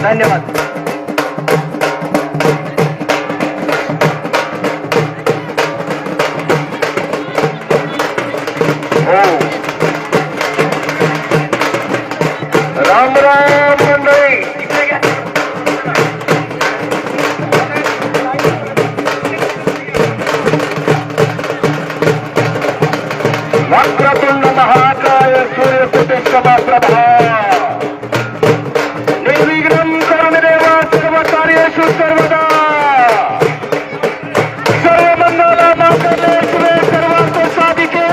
धन्यवाद. राम राम मंडळी. वक्रतुंड महाकाय सूर्यकोटि समप्रभा निर्विघ्नं करोमि देव सर्वकार्येषु सर्वदा. सर्वमंगलमांगल्ये शिवे सर्वार्थ साधिके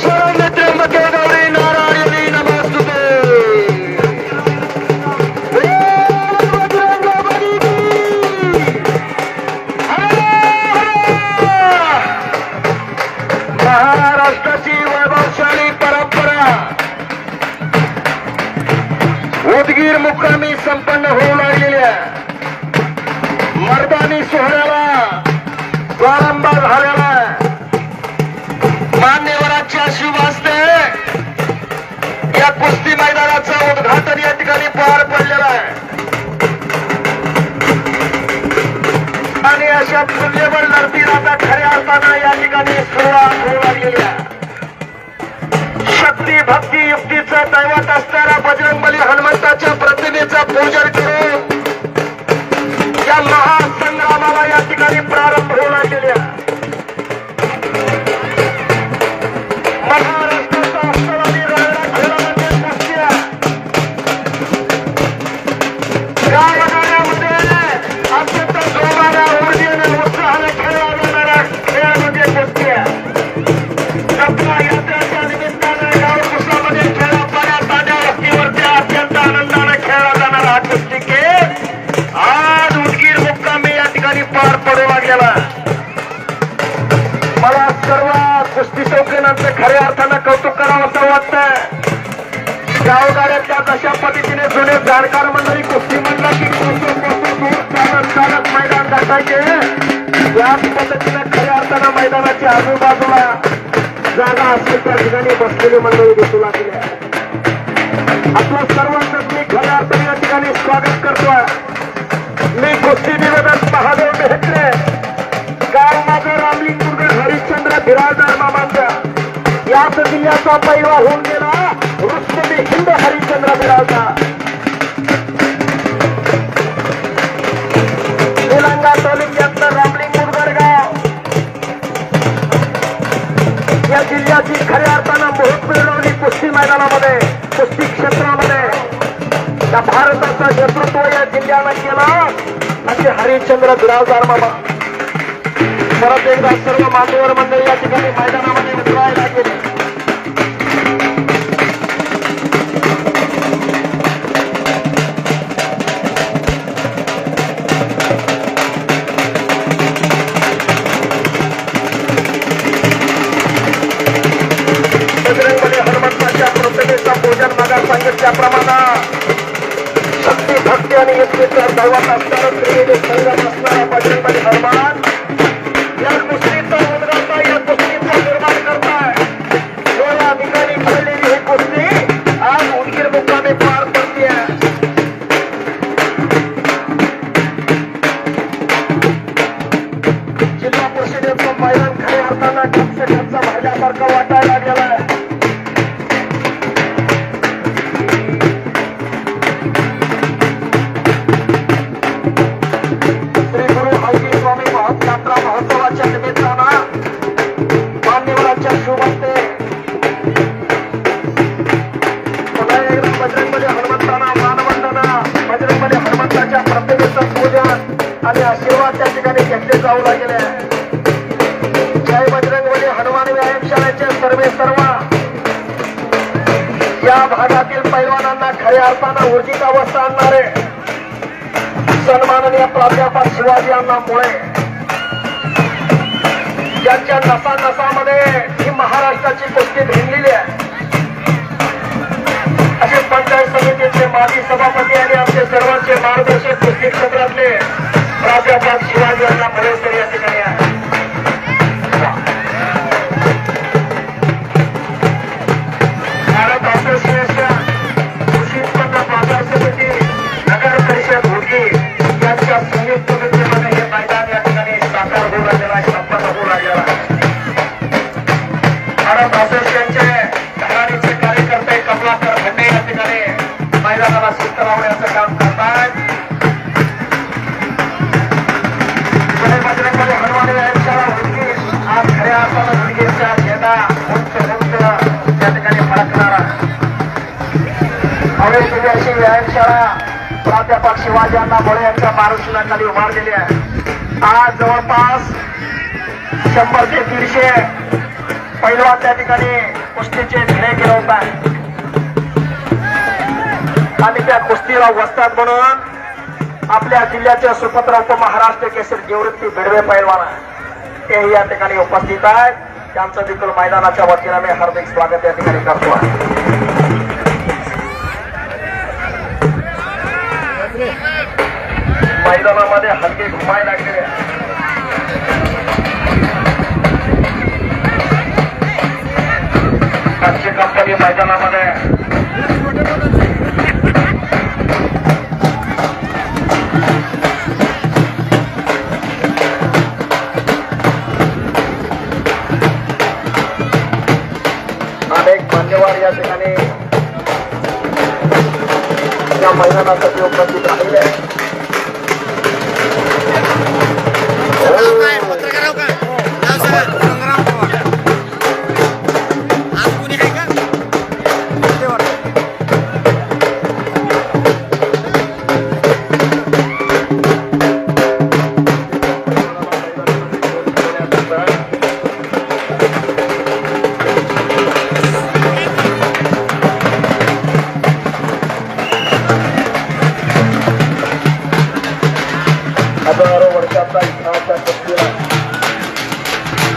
शरण्ये त्र्यंबके गौरी नारायणी नमोस्तुते. महाराष्ट्राची वैभवशाली परंपरा उदगीर मुक्कामी संपन्न होऊ लागलेल्या मर्दानी सोहळ्याला प्रारंभ झालेला मान्यवरांच्या शुभ हस्ते या कुस्ती मैदानाचं उद्घाटन या ठिकाणी पार पडलेलं आहे. आणि अशा मूल्यबळ लढतीला आता खऱ्या अर्थानं या ठिकाणी सुरुवात होऊ लागलेली आहे. शक्ती भक्ती युक्तीचं दैवत असणाऱ्या बजरंगबली हनुमंताच्या प्रतिमेचं पूजन करून या महासंग्रामाला या ठिकाणी प्रारंभ होऊ लागलेले आहे. महाराष्ट्राचा अष्टवादी रायडा खेळा म्हणजे कुस्ती आहे. या मैदानामध्ये अत्यंत जोमाने ऊर्जेने उत्साहाने खेळला जाणारा खेळ म्हणजे कुस्ती आहे. आपल्या यात्रेच्या निमित्तानं गावकुसामध्ये खेळा पाण्या ताज्या वस्तीवरती अत्यंत आनंदाने खेळला जाणारा हा कुस्ती खेळ आज उदगीर मुक्कामी या ठिकाणी पार पडू लागलेला. मला सर्व कुस्ती शौकीनांचं खऱ्या अर्थानं कौतुक करावं असं वाटतं. गावगाड्याच्या कशा पद्धतीने जुने जाणकार मंडळी कुस्ती म्हणलं की दूर चालत मैदान गाठायचे याच पद्धतीनं खऱ्या अर्थानं मैदानाच्या आजूबाजूला जागा असेल त्या ठिकाणी बसलेली मंडळी दिसू लागली. आपलं सर्वांचं मी खऱ्या अर्थाने या ठिकाणी स्वागत करतोय. मी कुस्ती निवेदन महादेव मेहत्रे, गाव माझं रामलिंग मुरगड हरिश्चंद्र बिराजदार मामांच्या याच जिल्ह्याचा पैलवा होऊन गेला रुस्तमी हिंद हरिश्चंद्र बिराजदार निलंगा तालुक्यातलं रामलिंग मुरगड गाव या जिल्ह्याची खऱ्या अर्थानं मोहक मिळवली कुस्ती मैदानामध्ये कुस्ती क्षेत्रामध्ये या भारताचं नेतृत्व या जिल्ह्यानं केलं असे हरिश्चंद्र बिराजदार मामा. परत एकदा सर्व मान्यवर मंडळी या ठिकाणी मैदानामध्ये उतरायला गेले. बजरंगबली हनुमंताच्या प्रतिमेचा पूजन मागा सांगितल्याप्रमाणे शक्ती भक्ती आणि युक्तीचा दैवत असणारं त्रिवेणी संगम असणारा बजरंगबली हनुमान या कुस्तीचा उद्गाता या कुस्तीचा निर्माण करताय. या ठिकाणी खेळलेली ही कुस्ती आज उदगीर मुक्कामी पार पडते. जिल्हा परिषदेचं मैदान खऱ्या अर्थानं खर्च भरल्यासारखं वाटायला लागलेलं आहे. यात्रा महोत्सवाच्या निमित्तानं मान्यवरांच्या शुभ हस्ते पुन्हा एकदा बजरंगबली हनुमंतांना मानवंदना बजरंगबली हनुमंताच्या प्रतिमेचं पूजन आणि आशीर्वाद त्या ठिकाणी घेतले जाऊ लागले. जय बजरंगबली हनुमान व्यायामशाळेचे सर्व या भागातील पैलवानांना खऱ्या अर्थानं ऊर्जित अवस्था आणणारे सन्माननीय प्राध्यापक शिवाजी अण्णा मुळे ज्यांच्या नसानसामध्ये ही महाराष्ट्राची कुस्ती भिनलेली आहे असे पंचायत समितीचे माजी सभापती आणि आमचे सर्वांचे मार्गदर्शक कुस्ती क्षेत्रातले प्राध्यापक शिवाजी अण्णा मुळे या ठिकाणी आहे. असोसिएशनचे धडाडीचे कार्यकर्ते कमलाकर खंडे या ठिकाणी मैदानाला शिस्त लावण्याचं काम करतात. बजरंगबली हनुमान व्यायामशाळा उदगीर आज खऱ्या अर्थानं उदगीरचा झेंडा उंच उंच त्या ठिकाणी फडकणारा हवेची अशी व्यायामशाळा प्राध्यापक शिवाजी अण्णा भोळे यांच्या मार्गदर्शनाखाली उभारलेली आहे. आज जवळपास 100 ते 150 पैलवान त्या ठिकाणी कुस्तीचे धडे गिरवतात आणि त्या कुस्तीला वस्ताद म्हणून आपल्या जिल्ह्याचे सुपुत्र उपमहाराष्ट्र केसरी निवृत्ती भिडवे पैलवान तेही या ठिकाणी उपस्थित आहेत. त्यांचं देखील मैदानाच्या वतीने मी हार्दिक स्वागत या ठिकाणी करतो. मैदानामध्ये हलके घुमायला लागलेले आजची कंपनी मैदानामध्ये अनेक मान्यवर या ठिकाणी या मैदानासाठी उपस्थित राहिले. हजारो वर्षाचा इतिहासाच्या कुस्तीला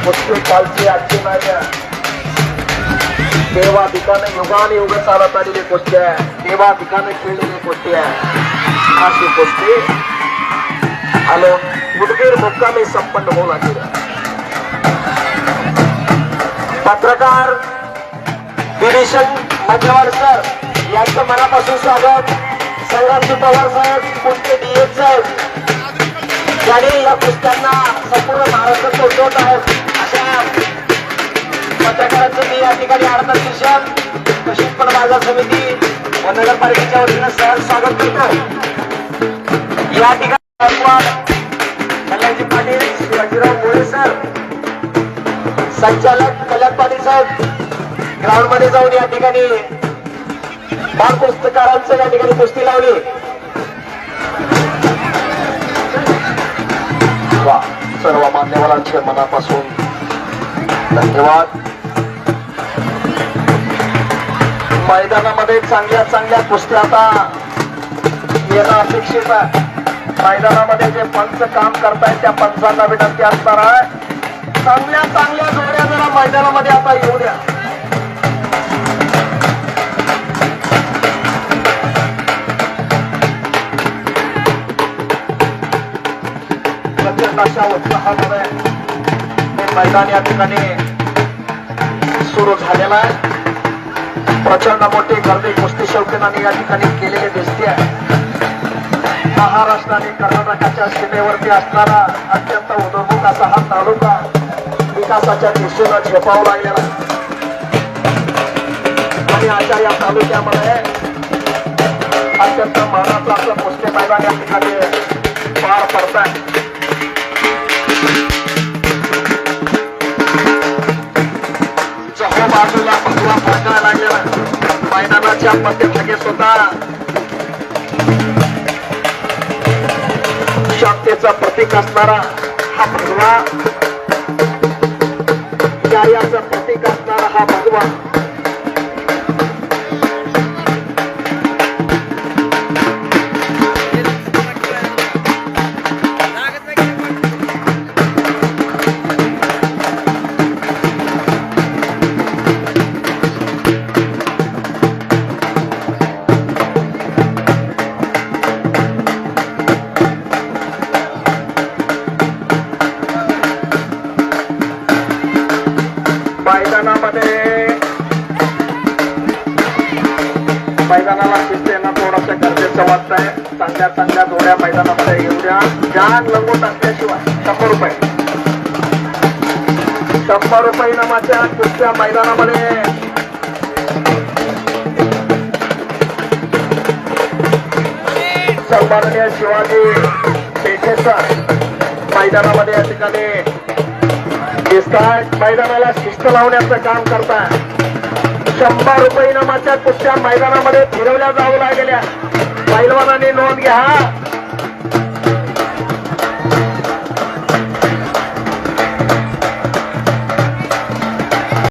कुस्ती कालची आजची नाही देवा ठिकाणी युगाने युग चालत आलेली कुस्ती आहे. देवा ठिकाणी खेळलेली कुस्ती आहे. अशी कुस्ती आलो उदगीर मुक्कामी संपन्न होऊ लागली. पत्रकार दिनेशन मध्यवाड सर यांचं मनापासून स्वागत. संग्रामजी पवार साहेब कुस्ती डीएस साहेब यांनी या कुस्त्यांना संपूर्ण महाराष्ट्रात पोहोचवत आहेत. अशा पत्रकारांचं मी या ठिकाणी आनंद शीर्षक कृषी पण बाजार समिती व नगरपालिकेच्या वतीनं सहज स्वागत करतो. या ठिकाणी कल्याणजी पाटील शिवाजीराव मोरे सर संचालक कल्याण पाटील साहेब ग्राउंड मध्ये जाऊन या ठिकाणी बाल पुस्तकारांचं या ठिकाणी कुस्ती लावली. सर्व मान्यवरांचे मनापासून धन्यवाद. मैदानामध्ये चांगल्या चांगल्या कुस्त्या आता येणं अपेक्षित आहे. मैदानामध्ये जे पंच काम करतायत त्या पंचांना विनंती असणार आहे चांगल्या चांगल्या जोड्या जरा मैदानामध्ये आता येऊ द्या. अशा उत्साहामध्ये हे मैदान या ठिकाणी सुरू झालेला आहे. प्रचंड मोठी गर्दी कुस्ती शौकीनांनी या ठिकाणी केलेली दिसते आहे. महाराष्ट्र आणि कर्नाटकाच्या सीमेवरती असणारा अत्यंत उदमुख असा हा तालुका विकासाच्या दिशेनं झेपावू लागलेला आणि अशा या तालुक्यामध्ये अत्यंत मानाचं असं कुस्ती मैदान या ठिकाणी पार पडतात. बाजूला भगवा फडकायला लागलेला मैदानाच्या मध्यभागी सुद्धा शांतीचं प्रतीक असणारा हा भगवा न्यायाचं प्रतीक असणारा हा भगवा मैदानाला शिस्त येणं थोडंसं गरजेचं वाटतंय. चांगल्या चांगल्या जोड्या मैदानामध्ये येऊ द्या. जान लंगोट असल्याशिवाय 100 रुपये 100 इनामाच्या कुस्त्या मैदानामध्ये सन्माननीय शिवाजी पेठेकर मैदानामध्ये या ठिकाणी दिसतात. मैदानाला शिस्त लावण्याचं काम करतात. 100 इनामाच्या कुस्त्या मैदानामध्ये फिरवल्या जाऊ लागल्या. पैलवानांनी नोंद घ्या.